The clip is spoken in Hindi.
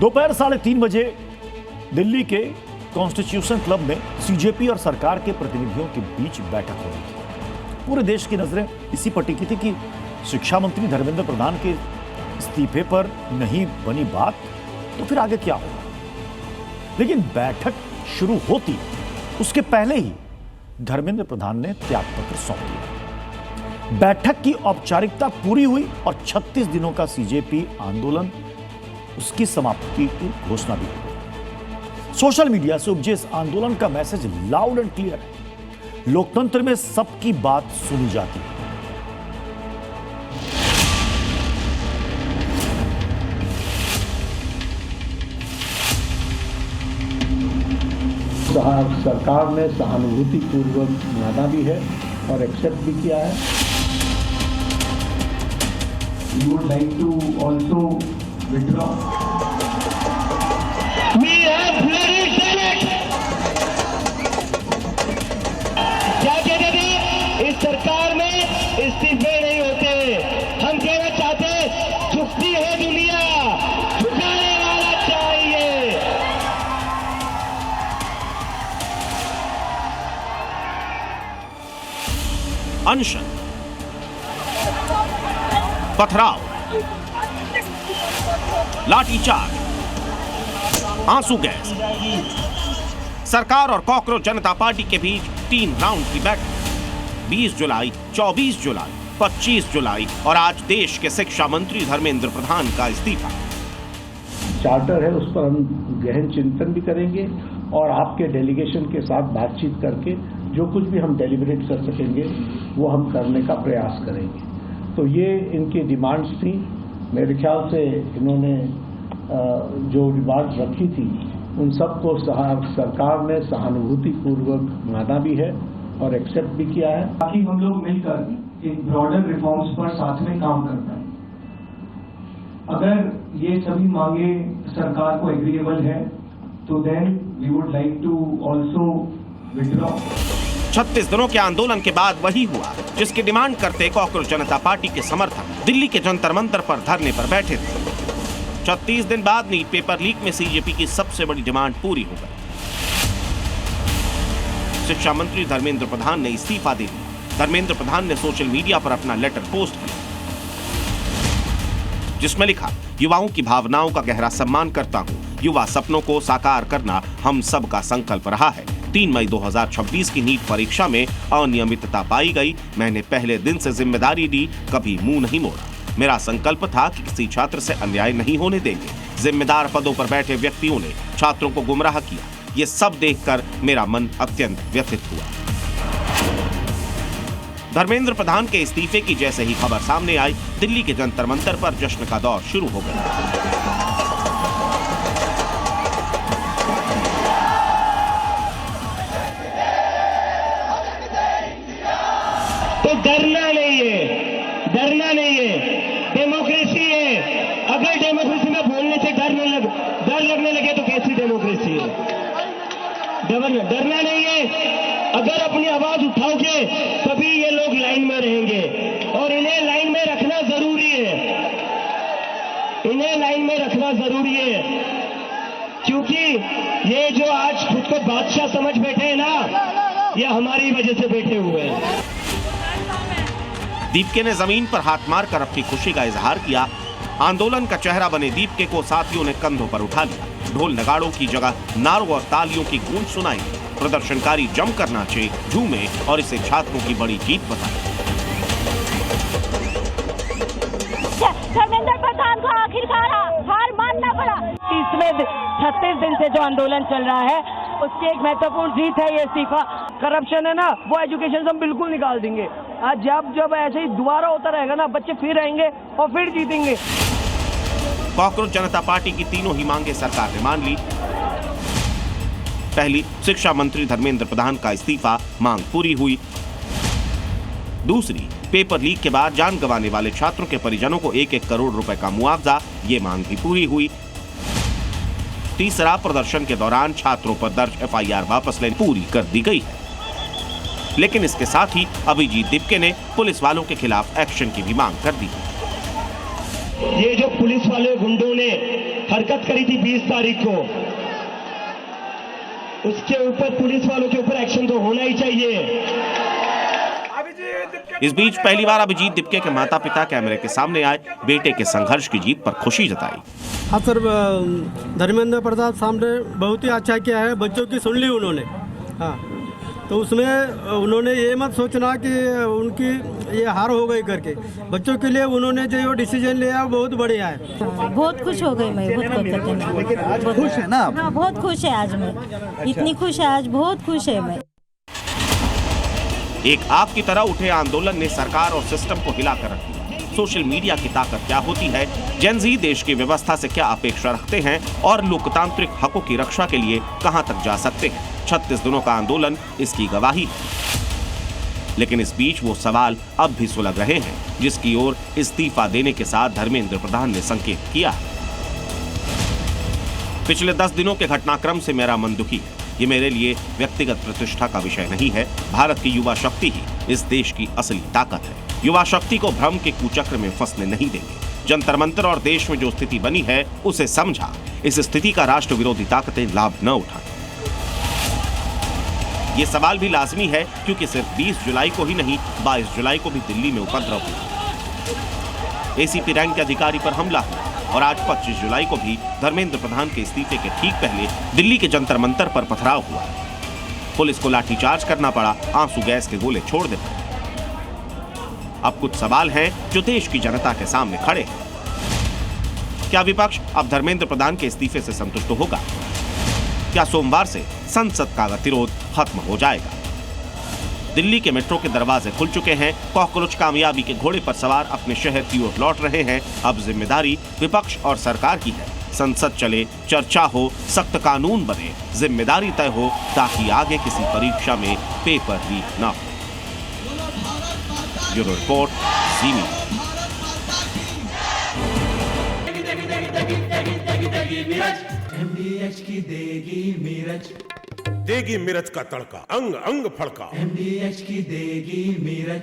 दोपहर 3:30 बजे दिल्ली के कॉन्स्टिट्यूशन क्लब में सीजेपी और सरकार के प्रतिनिधियों के बीच बैठक हो रही थी। पूरे देश की नजरें इसी पर टिकी थी कि शिक्षा मंत्री धर्मेंद्र प्रधान के इस्तीफे पर नहीं बनी बात तो फिर आगे क्या होगा। लेकिन बैठक शुरू होती उसके पहले ही धर्मेंद्र प्रधान ने त्यागपत्र सौंप दिया। बैठक की औपचारिकता पूरी हुई और 36 दिनों का सीजेपी आंदोलन उसकी समाप्ति की घोषणा भी हुई। सोशल मीडिया से उपजे इस आंदोलन का मैसेज लाउड एंड क्लियर है। लोकतंत्र में सबकी बात सुनी जाती है। सरकार ने सहानुभूतिपूर्वक माना भी है और एक्सेप्ट भी किया है। We would like to also withdraw. We have bloody Senate. क्या कहते थे? इस सरकार में इस्तीफे नहीं होते। हम कहना चाहते झुकती है दुनिया, झुकाने वाला चाहिए। अनशन, पथराव, लाठीचार्ज, आंसू गैस। सरकार और कॉकरोच जनता पार्टी के बीच 3 राउंड की बैठक 20 जुलाई, 24 जुलाई, 25 जुलाई और आज देश के शिक्षा मंत्री धर्मेंद्र प्रधान का इस्तीफा। चार्टर है, उस पर हम गहन चिंतन भी करेंगे और आपके डेलीगेशन के साथ बातचीत करके जो कुछ भी हम डेलिब्रेट कर सकेंगे वो हम करने का प्रयास करेंगे। तो ये इनकी डिमांड्स थी। मेरे ख्याल से इन्होंने जो डिमांड्स रखी थी उन सबको सरकार ने सहानुभूतिपूर्वक माना भी है और एक्सेप्ट भी किया है। ताकि हम लोग मिलकर एक ब्रॉडर रिफॉर्म्स पर साथ में काम कर पाए। अगर ये सभी मांगे सरकार को एग्रीएबल है तो then we would like to also withdraw. 36 दिनों के आंदोलन के बाद वही हुआ जिसकी डिमांड करते कॉकरोच जनता पार्टी के समर्थक दिल्ली के जंतर मंतर पर धरने पर बैठे थे। 36 दिन बाद नीट पेपर लीक में सीजेपी की सबसे बड़ी डिमांड पूरी हो गई। शिक्षा मंत्री धर्मेंद्र प्रधान ने इस्तीफा दे दिया। धर्मेंद्र प्रधान ने सोशल मीडिया पर अपना लेटर पोस्ट किया जिसमें लिखा, युवाओं की भावनाओं का गहरा सम्मान करता हूं। युवा सपनों को साकार करना हम सब का संकल्प रहा है। 3 मई 2026 की नीट परीक्षा में अनियमितता पाई गई। मैंने पहले दिन से जिम्मेदारी ली, कभी मुंह नहीं मोड़ा। मेरा संकल्प था कि किसी छात्र से अन्याय नहीं होने देंगे। जिम्मेदार पदों पर बैठे व्यक्तियों ने छात्रों को गुमराह किया। ये सब देखकर मेरा मन अत्यंत व्यथित हुआ। धर्मेंद्र प्रधान के इस्तीफे की जैसे ही खबर सामने आई, दिल्ली के जंतर मंतर पर जश्न का दौर शुरू हो गया। तो डरना नहीं है, डेमोक्रेसी है। अगर डेमोक्रेसी में बोलने से डर लगने लगे तो कैसी डेमोक्रेसी है? डरना नहीं है। अगर अपनी आवाज उठाओगे तभी ये लोग लाइन में रहेंगे और इन्हें लाइन में रखना जरूरी है। क्योंकि ये जो आज खुद को बादशाह समझ बैठे हैं ना, ये हमारी वजह से बैठे हुए हैं। दीपके ने जमीन पर हाथ मारकर अपनी खुशी का इजहार किया। आंदोलन का चेहरा बने दीपके को साथियों ने कंधों पर उठा लिया। ढोल नगाड़ों की जगह नारों और तालियों की गूंज सुनाई। प्रदर्शनकारी जमकर नाचे, झूमे और इसे छात्रों की बड़ी जीत बताई। धर्मेंद्र प्रधान को आखिरकार हार मानना पड़ा। इसमें 36 दिन से जो आंदोलन चल रहा है उसकी एक महत्वपूर्ण जीत है ये इस्तीफा। करप्शन है ना, वो एजुकेशन से हम बिल्कुल निकाल देंगे। आज जब ऐसे ही दोबारा होता रहेगा ना, बच्चे फिर आएंगे और फिर जीतेंगे। कॉकरोच जनता पार्टी की तीनों ही मांगे सरकार ने मान ली। पहली, शिक्षा मंत्री धर्मेंद्र प्रधान का इस्तीफा, मांग पूरी हुई। दूसरी, पेपर लीक के बाद जान गंवाने वाले छात्रों के परिजनों को 1-1 करोड़ रुपए का मुआवजा, ये मांग भी पूरी हुई। तीसरा, प्रदर्शन के दौरान छात्रों पर दर्ज एफआईआर वापस लेनी पूरी कर दी गई है। लेकिन इसके साथ ही अभिजीत दीपके ने पुलिस वालों के खिलाफ एक्शन की भी मांग कर दी। ये जो पुलिस वाले गुंडों ने हरकत करी थी 20 तारीख को, उसके ऊपर पुलिस वालों के ऊपर एक्शन तो होना ही चाहिए। इस बीच पहली बार अभिजीत दिपके के माता पिता कैमरे के सामने आए, बेटे के संघर्ष की जीत पर खुशी जताई। हाँ सर, धर्मेंद्र प्रधान सामने बहुत ही अच्छा किया है, बच्चों की सुन ली उन्होंने। हाँ, तो उसमें उन्होंने ये मत सोचना कि उनकी ये हार हो गई करके, बच्चों के लिए उन्होंने जो डिसीजन लिया बहुत बढ़िया है। बहुत खुश हो गई मैं, बहुत खुश है ना आप? हाँ, बहुत खुश है आज मैं, इतनी खुश है आज, बहुत खुश है मैं। एक आग की तरह उठे आंदोलन ने सरकार और सिस्टम को हिलाकर रख दिया। सोशल मीडिया की ताकत क्या होती है, जेन ज़ी देश की व्यवस्था से क्या अपेक्षा रखते हैं और लोकतांत्रिक हकों की रक्षा के लिए कहां तक जा सकते हैं, 36 दिनों का आंदोलन इसकी गवाही है। लेकिन इस बीच वो सवाल अब भी सुलग रहे हैं जिसकी ओर इस्तीफा देने के साथ धर्मेंद्र प्रधान ने संकेत किया। पिछले 10 दिनों के घटनाक्रम से मेरा मन दुखी है। ये मेरे लिए व्यक्तिगत प्रतिष्ठा का विषय नहीं है। भारत की युवा शक्ति ही इस देश की असली ताकत है। युवा शक्ति को भ्रम के कुचक्र में फंसने नहीं देंगे। जंतर मंतर और देश में जो स्थिति बनी है उसे समझा। इस स्थिति का राष्ट्र विरोधी ताकतें लाभ न उठाएं। ये सवाल भी लाजमी है क्योंकि सिर्फ 20 जुलाई को ही नहीं, 22 जुलाई को भी दिल्ली में उपद्रव हुआ। एसीपी रैंक के अधिकारी पर हमला हुआ और आज 25 जुलाई को भी धर्मेंद्र प्रधान के इस्तीफे के ठीक पहले दिल्ली के जंतर मंतर पर पथराव हुआ। पुलिस को लाठीचार्ज करना पड़ा, आंसू गैस के गोले छोड़ दे पड़े। अब कुछ सवाल हैं जो देश की जनता के सामने खड़े हैं। क्या विपक्ष अब धर्मेंद्र प्रधान के इस्तीफे से संतुष्ट होगा? क्या सोमवार से संसद का गतिरोध खत्म हो जाएगा? दिल्ली के मेट्रो के दरवाजे खुल चुके हैं। कॉकरोच कामयाबी के घोड़े पर सवार अपने शहर की ओर लौट रहे हैं। अब जिम्मेदारी विपक्ष और सरकार की है। संसद चले, चर्चा हो, सख्त कानून बने, जिम्मेदारी तय हो ताकि आगे किसी परीक्षा में पेपर लीक न हो। ब्यूरो रिपोर्ट, जी मीडिया। MDH की देगी मिर्च, देगी मिर्च का तड़का, अंग अंग फड़का। MDH की देगी मिर्च।